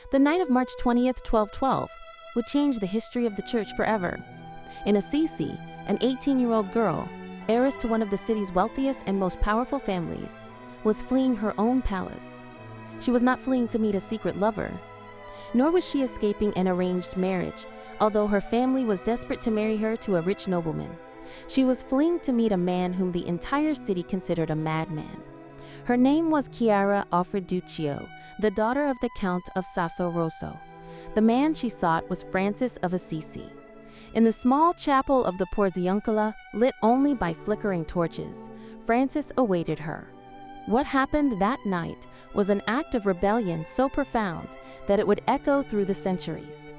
The night of March 20th, 1212, would change the history of the church forever. In Assisi, an 18-year-old girl, heiress to one of the city's wealthiest and most powerful families, was fleeing her own palace. She was not fleeing to meet a secret lover, nor was she escaping an arranged marriage, although her family was desperate to marry her to a rich nobleman. She was fleeing to meet a man whom the entire city considered a madman. Her name was Clare of Assisi, the daughter of the Count of Sasso Rosso. The man she sought was Francis of Assisi. In the small chapel of the Porziuncola, lit only by flickering torches, Francis awaited her. What happened that night was an act of rebellion so profound that it would echo through the centuries.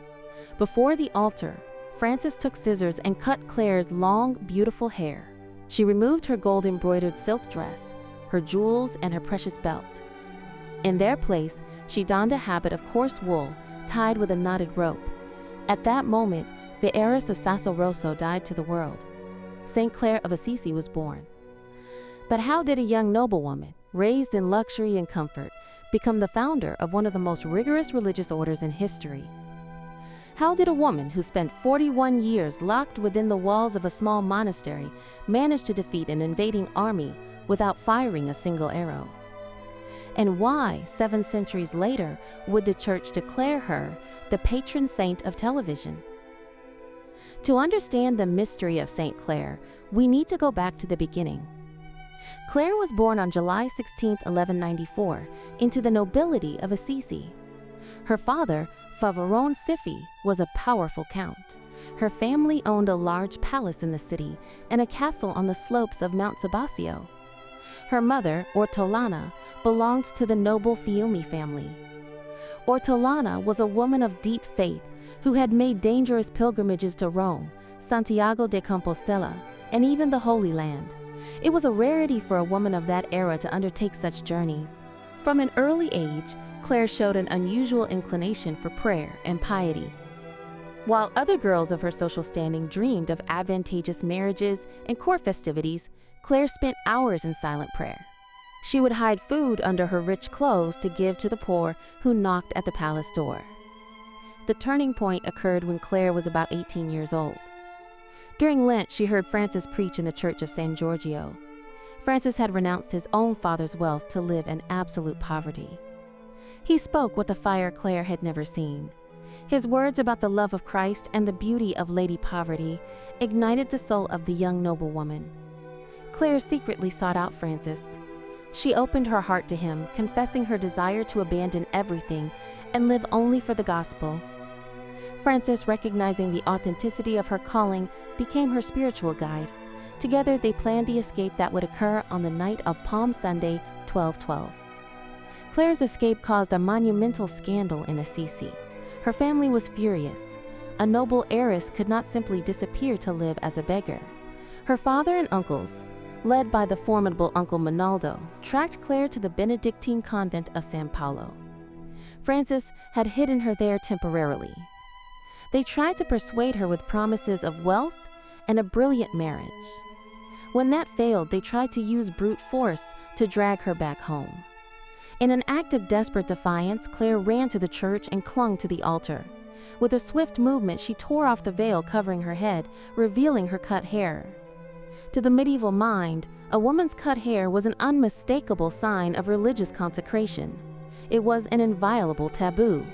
Before the altar, Francis took scissors and cut Clare's long, beautiful hair. She removed her gold-embroidered silk dress, her jewels, and her precious belt. In their place, she donned a habit of coarse wool tied with a knotted rope. At that moment, the heiress of Sasso Rosso died to the world. Saint Clare of Assisi was born. But how did a young noblewoman, raised in luxury and comfort, become the founder of one of the most rigorous religious orders in history? How did a woman who spent 41 years locked within the walls of a small monastery manage to defeat an invading army without firing a single arrow? And why, 7 centuries later, would the Church declare her the patron saint of television? To understand the mystery of Saint Clare, we need to go back to the beginning. Clare was born on July 16, 1194, into the nobility of Assisi. Her father, Favaron Siffi, was a powerful count. Her family owned a large palace in the city and a castle on the slopes of Mount Sabasio. Her mother, Ortolana, belonged to the noble Fiumi family. Ortolana was a woman of deep faith who had made dangerous pilgrimages to Rome, Santiago de Compostela, and even the Holy Land. It was a rarity for a woman of that era to undertake such journeys. From an early age, Clare showed an unusual inclination for prayer and piety. While other girls of her social standing dreamed of advantageous marriages and court festivities, Clare spent hours in silent prayer. She would hide food under her rich clothes to give to the poor who knocked at the palace door. The turning point occurred when Clare was about 18 years old. During Lent, she heard Francis preach in the church of San Giorgio. Francis had renounced his own father's wealth to live in absolute poverty. He spoke with a fire Clare had never seen. His words about the love of Christ and the beauty of Lady Poverty ignited the soul of the young noblewoman. Clare secretly sought out Francis. She opened her heart to him, confessing her desire to abandon everything and live only for the gospel. Francis, recognizing the authenticity of her calling, became her spiritual guide. Together, they planned the escape that would occur on the night of Palm Sunday, 1212. Clare's escape caused a monumental scandal in Assisi. Her family was furious. A noble heiress could not simply disappear to live as a beggar. Her father and uncles, led by the formidable Uncle Monaldo, tracked Clare to the Benedictine convent of San Paolo. Francis had hidden her there temporarily. They tried to persuade her with promises of wealth and a brilliant marriage. When that failed, they tried to use brute force to drag her back home. In an act of desperate defiance, Clare ran to the church and clung to the altar. With a swift movement, she tore off the veil covering her head, revealing her cut hair. To the medieval mind, a woman's cut hair was an unmistakable sign of religious consecration. It was an inviolable taboo.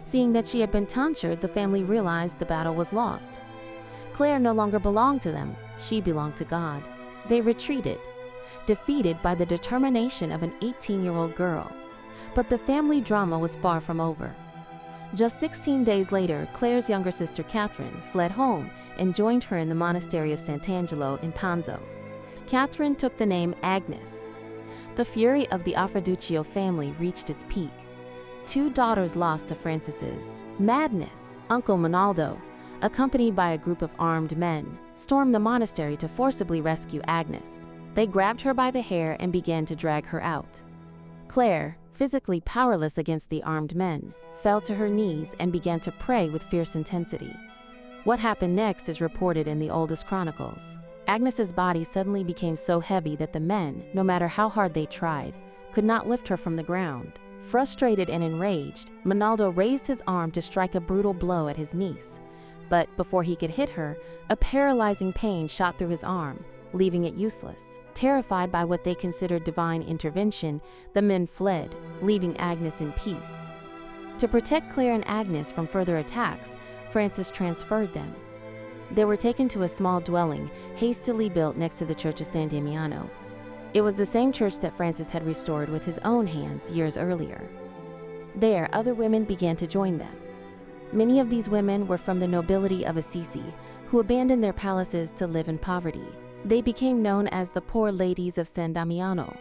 Seeing that she had been tonsured, the family realized the battle was lost. Clare no longer belonged to them. She belonged to God. They retreated, defeated by the determination of an 18-year-old girl. But the family drama was far from over. Just 16 days later, Clare's younger sister Catherine fled home and joined her in the monastery of Sant'Angelo in Panzo. Catherine took the name Agnes. The fury of the Afraduccio family reached its peak. 2 daughters lost to Francis's madness. Uncle Monaldo, accompanied by a group of armed men, stormed the monastery to forcibly rescue Agnes. They grabbed her by the hair and began to drag her out. Clare, physically powerless against the armed men, fell to her knees and began to pray with fierce intensity. What happened next is reported in the oldest chronicles. Agnes's body suddenly became so heavy that the men, no matter how hard they tried, could not lift her from the ground. Frustrated and enraged, Monaldo raised his arm to strike a brutal blow at his niece. But before he could hit her, a paralyzing pain shot through his arm, leaving it useless. Terrified by what they considered divine intervention, the men fled, leaving Agnes in peace. To protect Clare and Agnes from further attacks, Francis transferred them. They were taken to a small dwelling, hastily built next to the Church of San Damiano. It was the same church that Francis had restored with his own hands years earlier. There, other women began to join them. Many of these women were from the nobility of Assisi, who abandoned their palaces to live in poverty. They became known as the Poor Ladies of San Damiano.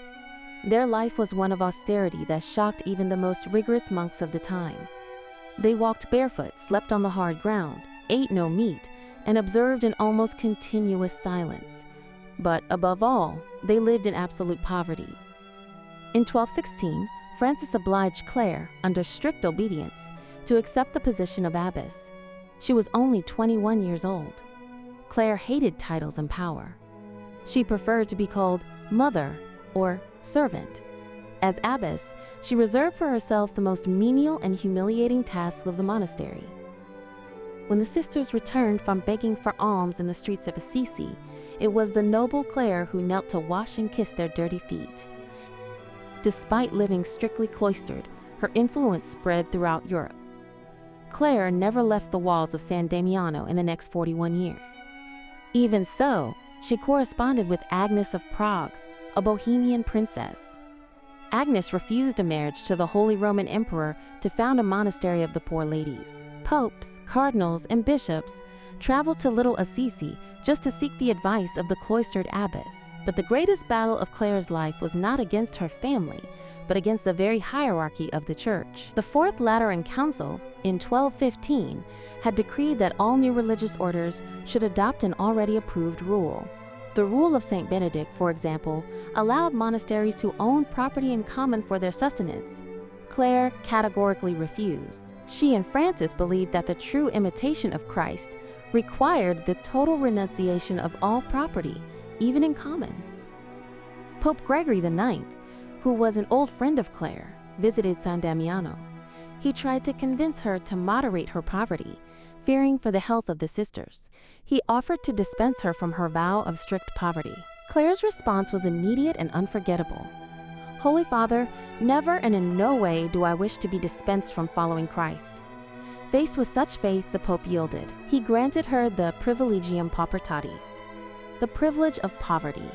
Their life was one of austerity that shocked even the most rigorous monks of the time. They walked barefoot, slept on the hard ground, ate no meat, and observed in almost continuous silence. But above all, they lived in absolute poverty. In 1216, Francis obliged Clare, under strict obedience, to accept the position of abbess. She was only 21 years old. Clare hated titles and power. She preferred to be called mother or servant. As abbess, she reserved for herself the most menial and humiliating tasks of the monastery. When the sisters returned from begging for alms in the streets of Assisi, it was the noble Clare who knelt to wash and kiss their dirty feet. Despite living strictly cloistered, her influence spread throughout Europe. Clare never left the walls of San Damiano in the next 41 years. Even so, she corresponded with Agnes of Prague, a Bohemian princess. Agnes refused a marriage to the Holy Roman Emperor to found a monastery of the Poor Ladies. Popes, cardinals, and bishops traveled to Little Assisi just to seek the advice of the cloistered abbess. But the greatest battle of Clare's life was not against her family, but against the very hierarchy of the church. The Fourth Lateran Council, in 1215, had decreed that all new religious orders should adopt an already approved rule. The rule of Saint Benedict, for example, allowed monasteries to own property in common for their sustenance. Clare categorically refused. She and Francis believed that the true imitation of Christ required the total renunciation of all property, even in common. Pope Gregory IX, who was an old friend of Clare, visited San Damiano. He tried to convince her to moderate her poverty, fearing for the health of the sisters. He offered to dispense her from her vow of strict poverty. Clare's response was immediate and unforgettable. "Holy Father, never and in no way do I wish to be dispensed from following Christ." Faced with such faith, the Pope yielded. He granted her the privilegium paupertatis, the privilege of poverty.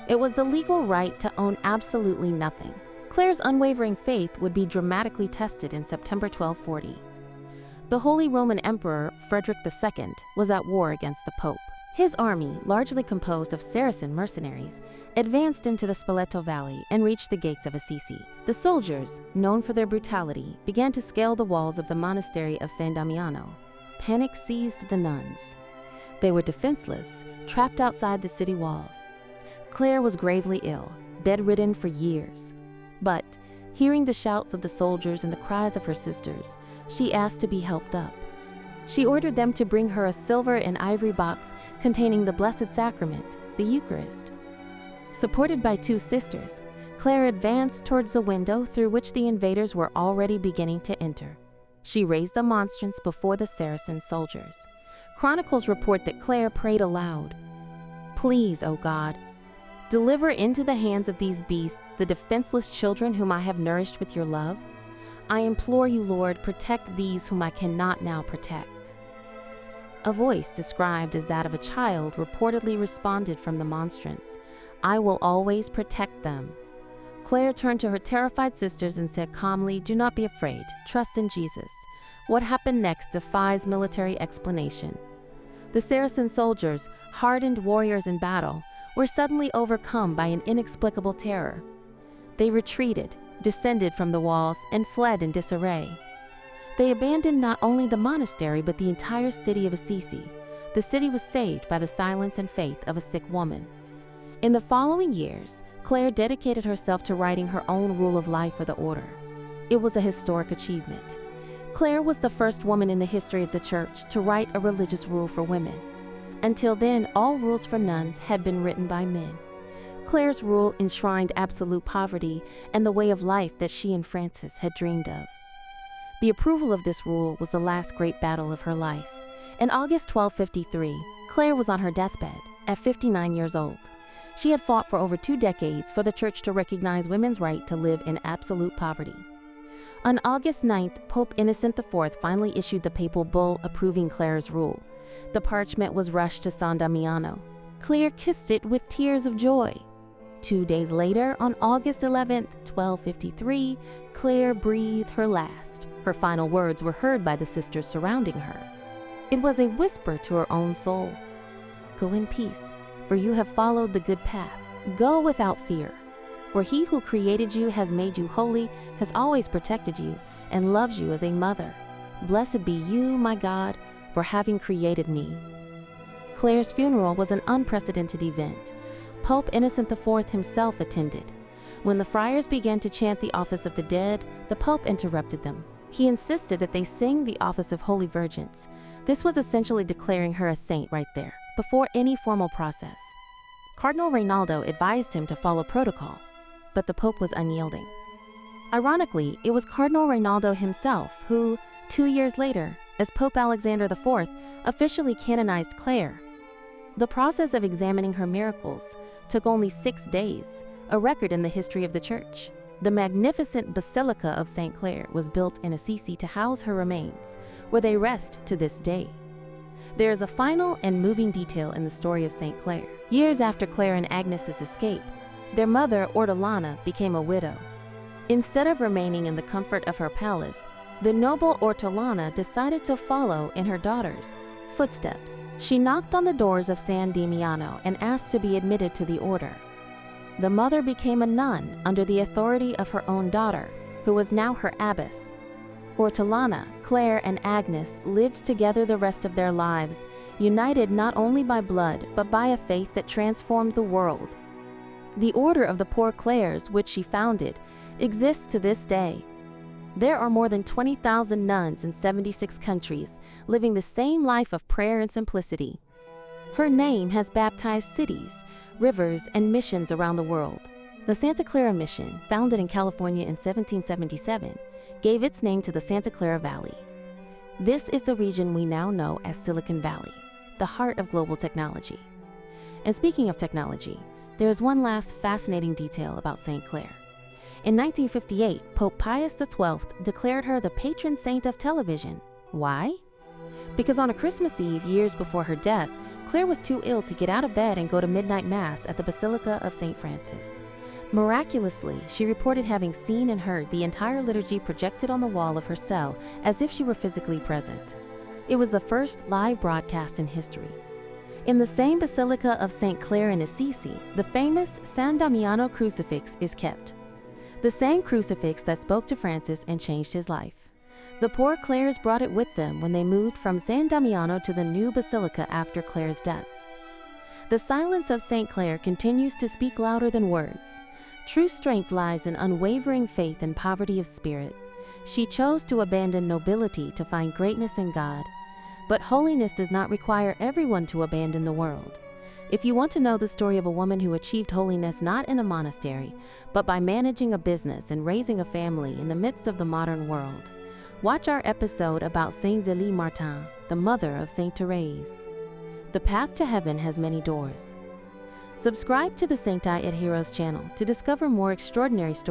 It was the legal right to own absolutely nothing. Clare's unwavering faith would be dramatically tested in September 1240. The Holy Roman Emperor, Frederick II, was at war against the Pope. His army, largely composed of Saracen mercenaries, advanced into the Spoleto Valley and reached the gates of Assisi. The soldiers, known for their brutality, began to scale the walls of the monastery of San Damiano. Panic seized the nuns. They were defenseless, trapped outside the city walls. Clare was gravely ill, bedridden for years. But, hearing the shouts of the soldiers and the cries of her sisters, she asked to be helped up. She ordered them to bring her a silver and ivory box containing the Blessed Sacrament, the Eucharist. Supported by two sisters, Clare advanced towards the window through which the invaders were already beginning to enter. She raised the monstrance before the Saracen soldiers. Chronicles report that Clare prayed aloud, "Please, O God, deliver into the hands of these beasts the defenseless children whom I have nourished with your love. I implore you, Lord, protect these whom I cannot now protect." A voice described as that of a child reportedly responded from the monstrance, "I will always protect them." Clare turned to her terrified sisters and said calmly, "Do not be afraid. Trust in Jesus." What happened next defies military explanation. The Saracen soldiers, hardened warriors in battle, were suddenly overcome by an inexplicable terror. They retreated, descended from the walls, and fled in disarray. They abandoned not only the monastery but the entire city of Assisi. The city was saved by the silence and faith of a sick woman. In the following years, Clare dedicated herself to writing her own rule of life for the order. It was a historic achievement. Clare was the first woman in the history of the Church to write a religious rule for women. Until then, all rules for nuns had been written by men. Clare's rule enshrined absolute poverty and the way of life that she and Francis had dreamed of. The approval of this rule was the last great battle of her life. In August 1253, Clare was on her deathbed at 59 years old. She had fought for over 2 decades for the Church to recognize women's right to live in absolute poverty. On August 9th, Pope Innocent IV finally issued the papal bull approving Clare's rule. The parchment was rushed to San Damiano. Clare kissed it with tears of joy. 2 days later, on August 11th, 1253, Clare breathed her last. Her final words were heard by the sisters surrounding her. It was a whisper to her own soul. "Go in peace, for you have followed the good path. Go without fear, for he who created you has made you holy, has always protected you, and loves you as a mother. Blessed be you, my God, for having created me." Clare's funeral was an unprecedented event. Pope Innocent IV himself attended. When the friars began to chant the Office of the Dead, the Pope interrupted them. He insisted that they sing the Office of Holy Virgins. This was essentially declaring her a saint right there, before any formal process. Cardinal Reynaldo advised him to follow protocol, but the Pope was unyielding. Ironically, it was Cardinal Reynaldo himself who, 2 years later, as Pope Alexander IV, officially canonized Clare. The process of examining her miracles took only 6 days, a record in the history of the Church. The magnificent Basilica of St. Clare was built in Assisi to house her remains, where they rest to this day. There is a final and moving detail in the story of St. Clare. Years after Clare and Agnes's escape, their mother, Ortolana, became a widow. Instead of remaining in the comfort of her palace, the noble Ortolana decided to follow in her daughter's footsteps. She knocked on the doors of San Damiano and asked to be admitted to the order. The mother became a nun under the authority of her own daughter, who was now her abbess. Ortolana, Clare, and Agnes lived together the rest of their lives, united not only by blood, but by a faith that transformed the world. The Order of the Poor Clares, which she founded, exists to this day. There are more than 20,000 nuns in 76 countries, living the same life of prayer and simplicity. Her name has baptized cities, rivers, and missions around the world. The Santa Clara Mission, founded in California in 1777, gave its name to the Santa Clara Valley. This is the region we now know as Silicon Valley, the heart of global technology. And speaking of technology, there is one last fascinating detail about St. Clare. In 1958, Pope Pius XII declared her the patron saint of television. Why? Because on a Christmas Eve, years before her death, Clare was too ill to get out of bed and go to midnight mass at the Basilica of St. Francis. Miraculously, she reported having seen and heard the entire liturgy projected on the wall of her cell as if she were physically present. It was the first live broadcast in history. In the same Basilica of St. Clare in Assisi, the famous San Damiano crucifix is kept. The same crucifix that spoke to Francis and changed his life. The poor Clares brought it with them when they moved from San Damiano to the new basilica after Clare's death. The silence of St. Clare continues to speak louder than words. True strength lies in unwavering faith and poverty of spirit. She chose to abandon nobility to find greatness in God. But holiness does not require everyone to abandon the world. If you want to know the story of a woman who achieved holiness not in a monastery, but by managing a business and raising a family in the midst of the modern world, watch our episode about Saint Zélie Martin, the mother of Saint Therese. The path to heaven has many doors. Subscribe to the Sancti et Heroes channel to discover more extraordinary stories